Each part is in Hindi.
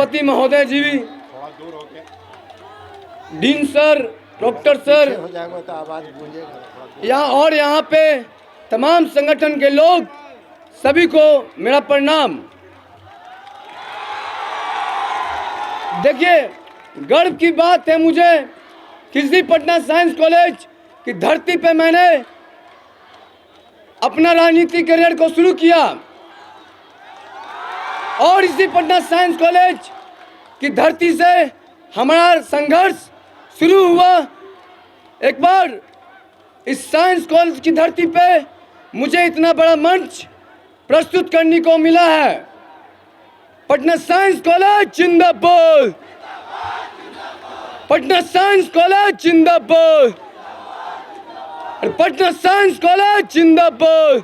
सभापति महोदय जी, डीन सर, डॉक्टर सर, हो जाएगा तो आवाज गूंजेगा। यहाँ पे तमाम संगठन के लोग, सभी को मेरा प्रणाम। देखिए, गर्व की बात है मुझे किसी पटना साइंस कॉलेज की धरती पे मैंने अपना राजनीतिक करियर को शुरू किया और इसी पटना साइंस कॉलेज की धरती से हमारा संघर्ष शुरू हुआ। एक बार इस साइंस कॉलेज की धरती पे मुझे इतना बड़ा मंच प्रस्तुत करने को मिला है। पटना साइंस कॉलेज जिंदाबाद, पटना साइंस कॉलेज जिंदाबाद, पटना साइंस कॉलेज जिंदाबाद।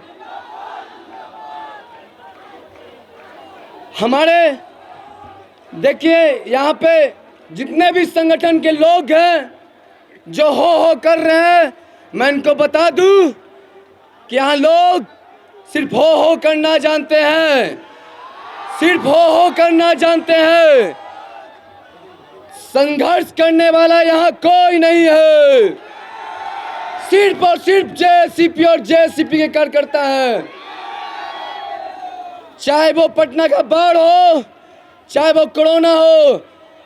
हमारे देखिए यहाँ पे जितने भी संगठन के लोग हैं जो हो कर रहे हैं, मैं इनको बता दूं कि यहाँ लोग सिर्फ हो करना जानते हैं, सिर्फ हो करना जानते हैं। संघर्ष करने वाला यहाँ कोई नहीं है, सिर्फ और सिर्फ जेसीपी और जेसीपी के कार्यकर्ता है। चाहे वो पटना का बाढ़ हो, चाहे वो कोरोना हो,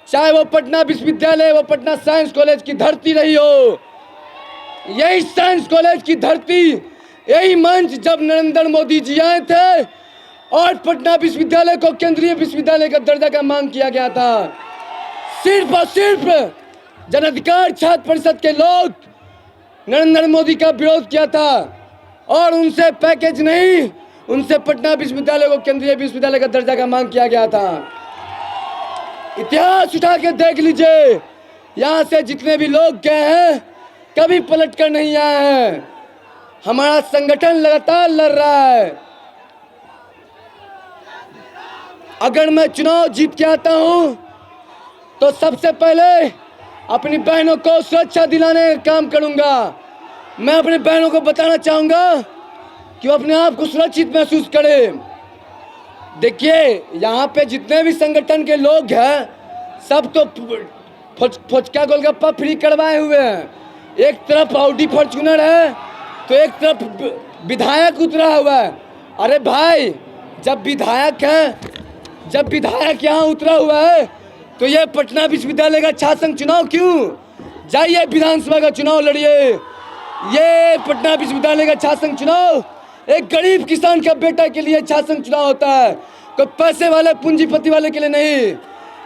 चाहे वो पटना विश्वविद्यालय, वो पटना साइंस कॉलेज की धरती रही हो, यही साइंस कॉलेज की धरती, यही मंच जब नरेंद्र मोदी जी आए थे और पटना विश्वविद्यालय को केंद्रीय विश्वविद्यालय का दर्जा का मांग किया गया था, सिर्फ और सिर्फ जन अधिकार छात्र परिषद के लोग नरेंद्र मोदी का विरोध किया था और उनसे पैकेज नहीं, उनसे पटना विश्वविद्यालय को केंद्रीय विश्वविद्यालय का दर्जा का मांग किया गया था। इतिहास उठा के देख लीजिए, यहाँ से जितने भी लोग गए हैं कभी पलट कर नहीं आए हैं। हमारा संगठन लगातार लड़ रहा है। अगर मैं चुनाव जीत के आता हूँ तो सबसे पहले अपनी बहनों को सुरक्षा दिलाने का काम करूंगा। मैं अपनी बहनों को बताना चाहूंगा कि वो अपने आप को सुरक्षित महसूस करें। देखिए, यहाँ पे जितने भी संगठन के लोग हैं सब तो फुचका गोलगप्पा फ्री करवाए हुए हैं। एक तरफ ऑडी फॉर्च्यूनर है तो एक तरफ विधायक उतरा हुआ है। अरे भाई, जब विधायक यहाँ उतरा हुआ है तो ये पटना विश्वविद्यालय का छात्र संघ चुनाव क्यों? जाइए विधानसभा का चुनाव लड़िए। ये पटना विश्वविद्यालय का छात्र संघ चुनाव एक गरीब किसान का बेटा के लिए छात्र संघ चुनाव होता है, कोई पैसे वाले पूंजीपति वाले के लिए नहीं।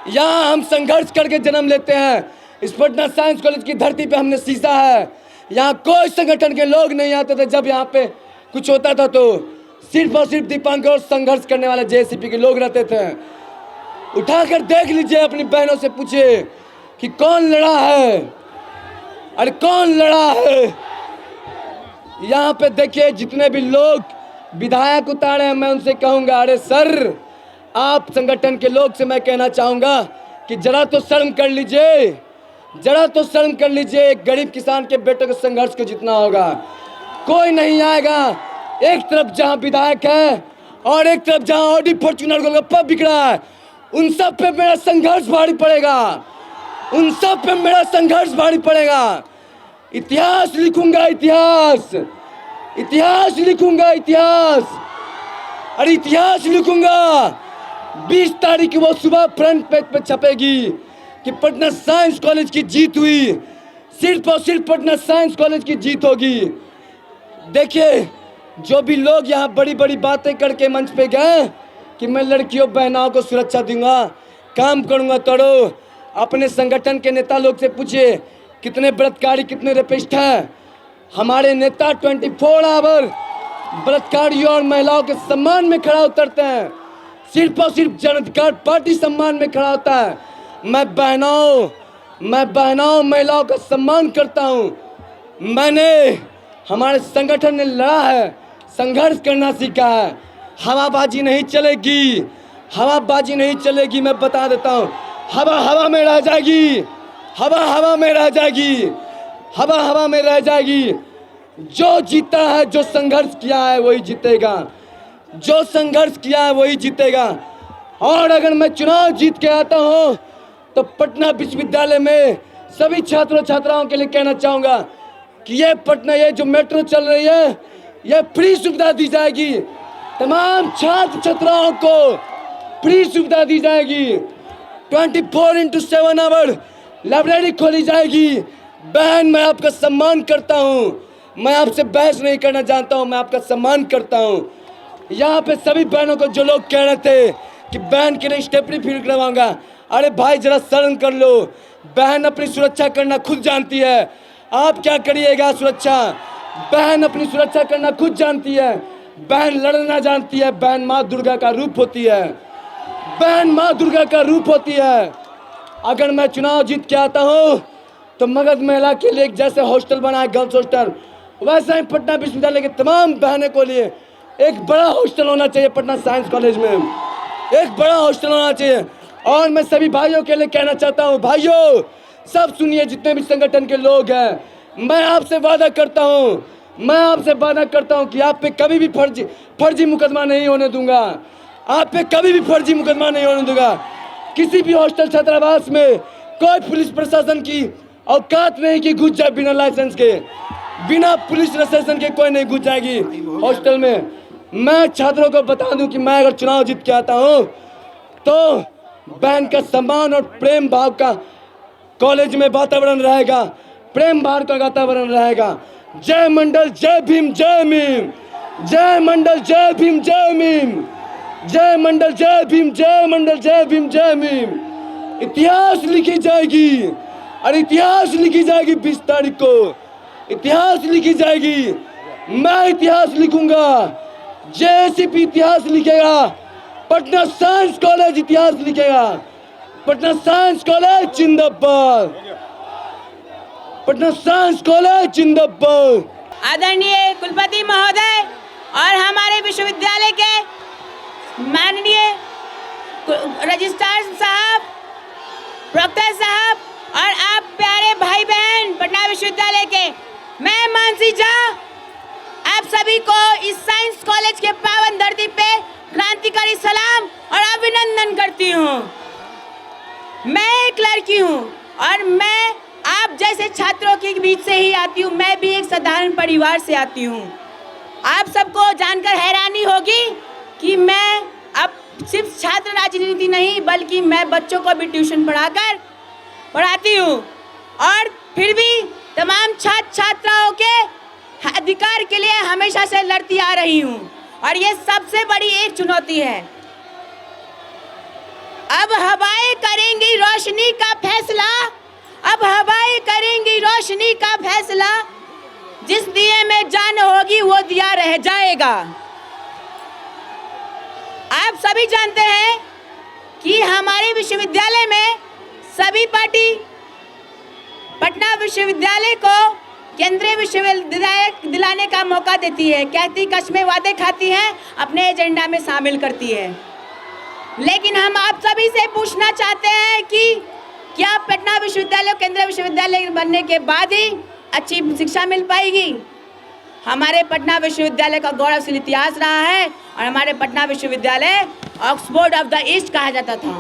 यहाँ हम संघर्ष करके जन्म लेते हैं। इस पटना साइंस कॉलेज की धरती पे हमने सीखा है, यहाँ कोई संगठन के लोग नहीं आते थे। जब यहाँ पे कुछ होता था तो सिर्फ और सिर्फ दीपांकर और संघर्ष करने वाले जेसीपी के लोग रहते थे। उठाकर देख लीजिए, अपनी बहनों से पूछिए कि कौन लड़ा है, अरे कौन लड़ा है। यहाँ पे देखिए जितने भी लोग विधायक उतारे हैं, मैं उनसे कहूँगा, अरे सर, आप संगठन के लोग से मैं कहना चाहूँगा कि जरा तो शर्म कर लीजिए, जरा तो शर्म कर लीजिए। एक गरीब किसान के बेटे के संघर्ष को जितना होगा कोई नहीं आएगा। एक तरफ जहाँ विधायक है और एक तरफ जहाँ ऑडी फॉर्च्यूनर गोलगप्पा बिक रहा है, उन सब पे मेरा संघर्ष भारी पड़ेगा, उन सब पे मेरा संघर्ष भारी पड़ेगा। इतिहास लिखूंगा, इतिहास, इतिहास लिखूंगा, इतिहास, अरे इतिहास लिखूंगा। 20 तारीख की वो सुबह फ्रंट पेज पे छपेगी कि पटना साइंस कॉलेज की जीत हुई, सिर्फ और सिर्फ पटना साइंस कॉलेज की जीत होगी। देखिए, जो भी लोग यहाँ बड़ी बड़ी बातें करके मंच पे गए कि मैं लड़कियों बहनाओं को सुरक्षा दूंगा, काम करूंगा, तोड़ो, अपने संगठन के नेता लोग से पूछिए कितने बलात्कारी, कितने रेपिस्ट हैं। हमारे नेता 24 आवर बलात्कारियों और महिलाओं के सम्मान में खड़ा उतरते हैं, सिर्फ और सिर्फ जन अधिकार पार्टी सम्मान में खड़ा होता है। मैं बहनों महिलाओं का सम्मान करता हूँ। मैंने, हमारे संगठन ने लड़ा है, संघर्ष करना सीखा है। हवाबाजी नहीं चलेगी, हवाबाजी नहीं चलेगी। मैं बता देता हूँ, हवा हवा में रह जाएगी, हवा हवा में रह जाएगी, हवा हवा में रह जाएगी। जो जीता है, जो संघर्ष किया है वही जीतेगा, जो संघर्ष किया है वही जीतेगा। और अगर मैं चुनाव जीत के आता हूँ तो पटना विश्वविद्यालय में सभी छात्रों छात्राओं के लिए कहना चाहूँगा कि ये पटना, ये जो मेट्रो चल रही है, ये फ्री सुविधा दी जाएगी। तमाम छात्र छात्राओं को फ्री सुविधा दी जाएगी। 24/7 आवर लाइब्रेरी खोली जाएगी। बहन, मैं आपका सम्मान करता हूँ, मैं आपसे बहस नहीं करना जानता हूँ, मैं आपका सम्मान करता हूँ। यहाँ पे सभी बहनों को जो लोग कह रहे थे कि बहन के लिए स्टेपनी फील करवाऊंगा, अरे भाई जरा शर्म कर लो। बहन अपनी सुरक्षा करना खुद जानती है, आप क्या करिएगा सुरक्षा। बहन अपनी सुरक्षा करना खुद जानती है, बहन लड़ना जानती है। बहन माँ दुर्गा का रूप होती है, बहन माँ दुर्गा का रूप होती है। अगर मैं चुनाव जीत के आता हूँ तो मगध महिला के लिए एक जैसे हॉस्टल बना है, गर्ल्स हॉस्टल, वैसे ही पटना विश्वविद्यालय के तमाम बहनों के लिए एक बड़ा हॉस्टल होना चाहिए। पटना साइंस कॉलेज में एक बड़ा हॉस्टल होना चाहिए। और मैं सभी भाइयों के लिए कहना चाहता हूँ, भाइयों सब सुनिए, जितने भी संगठन के लोग हैं, मैं आपसे वादा करता हूँ, मैं आपसे वादा करता हूँ कि आप पे कभी भी फर्जी मुकदमा नहीं होने दूंगा। आप पे कभी भी फर्जी मुकदमा नहीं होने दूंगा। किसी भी हॉस्टल छात्रावास में कोई पुलिस प्रशासन की औकात नहीं कि घुस जाए बिना लाइसेंस के, बिना पुलिस प्रशासन के कोई नहीं घुस जाएगी हॉस्टल में। मैं छात्रों को बता दूं कि मैं अगर चुनाव जीत के आता हूं तो बहन का सम्मान और प्रेम भाव का कॉलेज में वातावरण रहेगा, प्रेम भाव का वातावरण रहेगा। जय मंडल, जय भीम, जय मीम। जय मंडल, जय भीम, जय मीम। जय मंडल, जय भीम, जय मंडल, जय भीम, जय मीम। इतिहास लिखी जाएगी, और इतिहास लिखी जाएगी 20 तारीख को, इतिहास लिखी जाएगी। मैं इतिहास लिखूंगा, जेसीपी इतिहास लिखेगा, पटना साइंस कॉलेज इतिहास लिखेगा। पटना साइंस कॉलेज जिंदाबाद, पटना साइंस कॉलेज जिंदाबाद। आदरणीय कुलपति महोदय और हमारे विश्वविद्यालय के माननीय रजिस्ट्रार साहब, प्रोक्टर साहब और आप प्यारे भाई बहन पटना विश्वविद्यालय के, मैं मानसी झा आप सभी को इस साइंस कॉलेज के पावन धरती पे क्रांतिकारी सलाम और अभिनंदन करती हूँ। मैं एक लड़की हूँ और मैं आप जैसे छात्रों के बीच से ही आती हूँ। मैं भी एक साधारण परिवार से आती हूँ। आप सबको जानकर हैरानी होगी कि मैं अब सिर्फ छात्र राजनीति नहीं बल्कि मैं बच्चों को भी ट्यूशन पढ़ाती हूँ, और फिर भी तमाम छात्र छात्राओं के अधिकार के लिए हमेशा से लड़ती आ रही हूँ, और ये सबसे बड़ी एक चुनौती है। अब हवाएं करेंगी रोशनी का फैसला, अब हवाएं करेंगी रोशनी का फैसला, जिस दिए में जान होगी वो दिया रह जाएगा। आप सभी जानते हैं कि हमारे विश्वविद्यालय में सभी पार्टी पटना विश्वविद्यालय को केंद्रीय विश्वविद्यालय दिलाने का मौका देती है, कहती कस्में वादे खाती है, अपने एजेंडा में शामिल करती है। लेकिन हम आप सभी से पूछना चाहते हैं कि क्या पटना विश्वविद्यालय केंद्रीय विश्वविद्यालय बनने के बाद ही अच्छी शिक्षा मिल पाएगी? हमारे पटना विश्वविद्यालय का गौरवशाली इतिहास रहा है, और हमारे पटना विश्वविद्यालय ऑक्सफोर्ड ऑफ द ईस्ट कहा जाता था,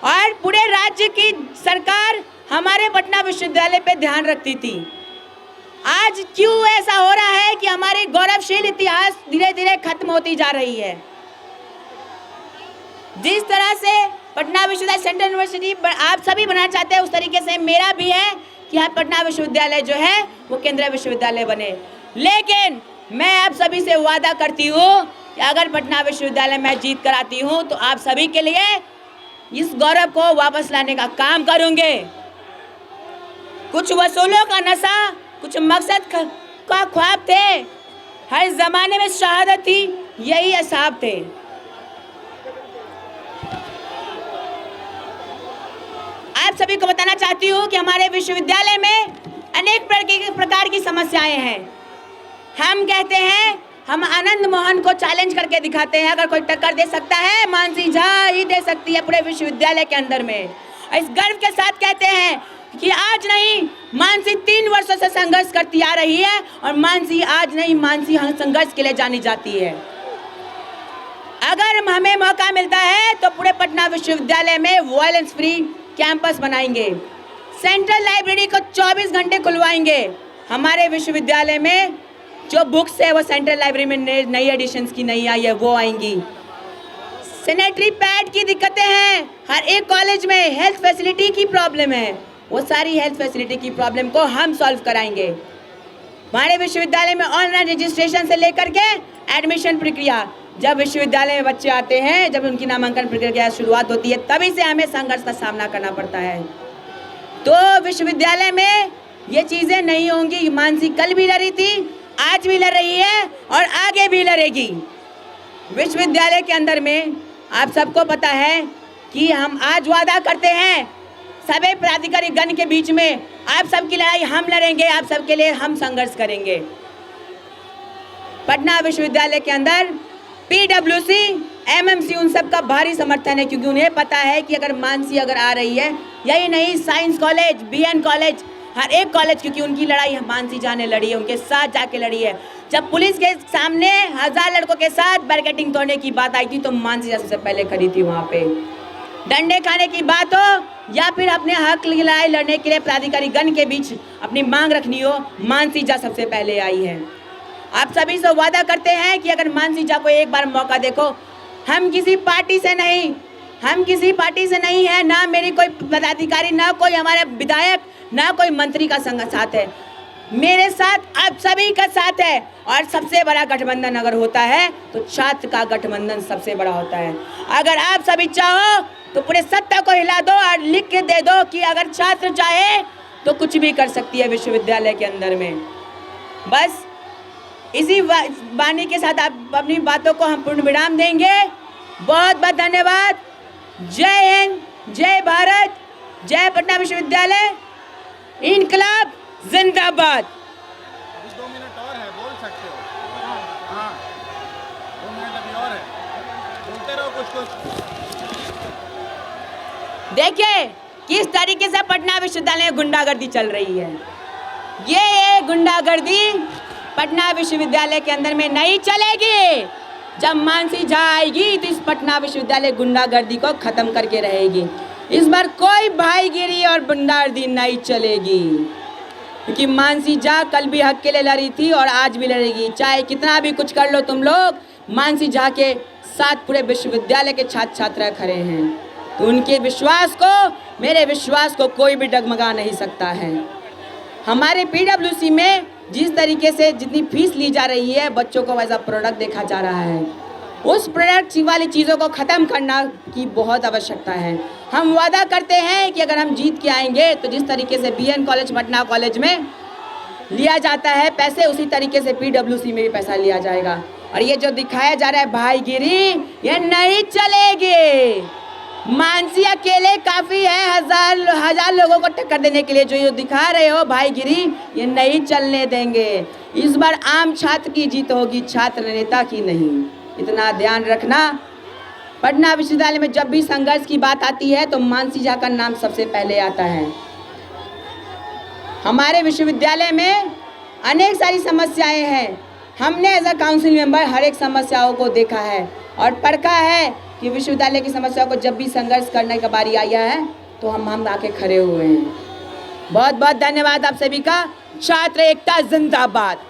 और पूरे राज्य की सरकार हमारे पटना विश्वविद्यालय पे ध्यान रखती थी। आज क्यों ऐसा हो रहा है कि हमारी गौरवशील इतिहास धीरे धीरे खत्म होती जा रही है? जिस तरह से पटना विश्वविद्यालय सेंट्रल यूनिवर्सिटी आप सभी बनाना चाहते हैं, उस तरीके से मेरा भी है कि यहाँ पटना विश्वविद्यालय जो है वो केंद्रीय विश्वविद्यालय बने। लेकिन मैं आप सभी से वादा करती हूँ कि अगर पटना विश्वविद्यालय मैं जीत कर आती हूँ तो आप सभी के लिए इस गौरव को वापस लाने का काम करूँगे। कुछ वसूलों का नशा, कुछ मकसद का ख्वाब थे, हर जमाने में शहादत थी, यही असाब थे। आप सभी को बताना चाहती हूँ कि हमारे विश्वविद्यालय में अनेक प्रकार की समस्याएं हैं। हम कहते हैं, हम आनंद मोहन को चैलेंज करके दिखाते हैं, अगर कोई टक्कर दे सकता है मानसी झा ही दे सकती है पूरे विश्वविद्यालय के अंदर में। इस गर्व के साथ कहते हैं कि आज नहीं, मानसी 3 वर्षों से संघर्ष करती आ रही है, और मानसी आज नहीं, मानसी संघर्ष के लिए जानी जाती है। अगर हमें मौका मिलता है तो पूरे पटना विश्वविद्यालय में वायलेंस फ्री कैंपस बनाएंगे, सेंट्रल लाइब्रेरी को 24 घंटे खुलवाएंगे। हमारे विश्वविद्यालय में जो बुक्स है वो सेंट्रल लाइब्रेरी में नई एडिशंस की नहीं आई है, वो आएंगी। सैनिटरी पैड की दिक्कतें हैं, हर एक कॉलेज में हेल्थ फैसिलिटी की प्रॉब्लम है, वो सारी हेल्थ फैसिलिटी की प्रॉब्लम को हम सॉल्व कराएंगे। हमारे विश्वविद्यालय में ऑनलाइन रजिस्ट्रेशन से लेकर के एडमिशन प्रक्रिया, जब विश्वविद्यालय में बच्चे आते हैं, जब उनकी नामांकन प्रक्रिया शुरुआत होती है, तभी से हमें संघर्ष का सामना करना पड़ता है। तो विश्वविद्यालय में ये चीज़ें नहीं होंगी। मानसी कल भी लड़ी थी, आज भी लड़ रही है और आगे भी लड़ेगी। विश्वविद्यालय के अंदर में आप सबको पता है कि हम आज वादा करते हैं सभी प्राधिकारी गण के बीच में, आप सबकी लड़ाई हम लड़ेंगे, आप सबके लिए हम संघर्ष करेंगे। पटना विश्वविद्यालय के अंदर PWC, MMC उन सब का भारी समर्थन है, क्योंकि उन्हें पता है कि अगर मानसी अगर आ रही है, यही नहीं साइंस कॉलेज, BN कॉलेज, हर एक कॉलेज, क्योंकि उनकी लड़ाई मानसी जहाँ ने लड़ी है, उनके साथ जाके लड़ी है। जब पुलिस के सामने 1000 लड़कों के साथ बैरिकेडिंग तोड़ने की बात आई थी तो मानसी सबसे पहले खड़ी थी वहाँ पे। डंडे खाने की बात हो या फिर अपने हक की लड़ाई लड़ने के लिए प्राधिकारी गण के बीच अपनी मांग रखनी हो, मानसी जा सबसे पहले आई है। आप सभी से वादा करते हैं कि अगर मानसी जा को एक बार मौका देखो, हम किसी पार्टी से नहीं है, ना मेरी कोई पदाधिकारी, ना कोई हमारे विधायक, ना कोई मंत्री का संग साथ है, मेरे साथ आप सभी का साथ है। और सबसे बड़ा गठबंधन अगर होता है तो छात्र का गठबंधन सबसे बड़ा होता है। अगर आप सभी चाहो तो पूरे सत्ता को हिला दो और लिख के दे दो कि अगर छात्र चाहे तो कुछ भी कर सकती है विश्वविद्यालय के अंदर में। बस इसी वाणी के साथ आप अपनी बातों को हम पूर्ण विराम देंगे। बहुत बहुत धन्यवाद। जय हिंद, जय भारत, जय पटना विश्वविद्यालय, इनकलाब जिंदाबाद। 2 मिनट और है, बोल सकते हो। हाँ 2 मिनट अभी और है, बोलते रहो कुछ। देखिए किस तरीके से पटना विश्वविद्यालय में गुंडागर्दी चल रही है। ये गुंडागर्दी पटना विश्वविद्यालय के अंदर में नहीं चलेगी। जब मानसी झा आएगी तो इस पटना विश्वविद्यालय गुंडागर्दी को खत्म करके रहेगी। इस बार कोई भाईगिरी और गुंडागर्दी नहीं चलेगी, क्योंकि मानसी झा कल भी हक के लिए लड़ी थी और आज भी लड़ेगी। चाहे कितना भी कुछ कर लो तुम लोग, मानसी झा के साथ पूरे विश्वविद्यालय के छात्र छात्रा खड़े हैं, तो उनके विश्वास को, मेरे विश्वास को कोई भी डगमगा नहीं सकता है। हमारे PWC में जिस तरीके से जितनी फीस ली जा रही है, बच्चों को वैसा प्रोडक्ट देखा जा रहा है, उस प्रोडक्ट वाली चीज़ों को ख़त्म करना की बहुत आवश्यकता है। हम वादा करते हैं कि अगर हम जीत के आएंगे तो जिस तरीके से BN कॉलेज, पटना कॉलेज में लिया जाता है पैसे, उसी तरीके से PWC में भी पैसा लिया जाएगा। और ये जो दिखाया जा रहा है भाईगिरी, ये नहीं चलेगी। मानसी अकेले काफ़ी है हजार लोगों को टक्कर देने के लिए। जो ये दिखा रहे हो भाईगिरी, ये नहीं चलने देंगे। इस बार आम छात्र की जीत होगी, छात्र नेता की नहीं, इतना ध्यान रखना। पटना विश्वविद्यालय में जब भी संघर्ष की बात आती है तो मानसी झा का नाम सबसे पहले आता है। हमारे विश्वविद्यालय में अनेक सारी समस्याएं हैं, हमने एज अ काउंसिल मेंबर हर एक समस्याओं को देखा है और परखा है कि विश्वविद्यालय की समस्याओं को जब भी संघर्ष करने का बारी आया है तो हम आके खड़े हुए हैं। बहुत बहुत धन्यवाद आप सभी का। छात्र एकता जिंदाबाद।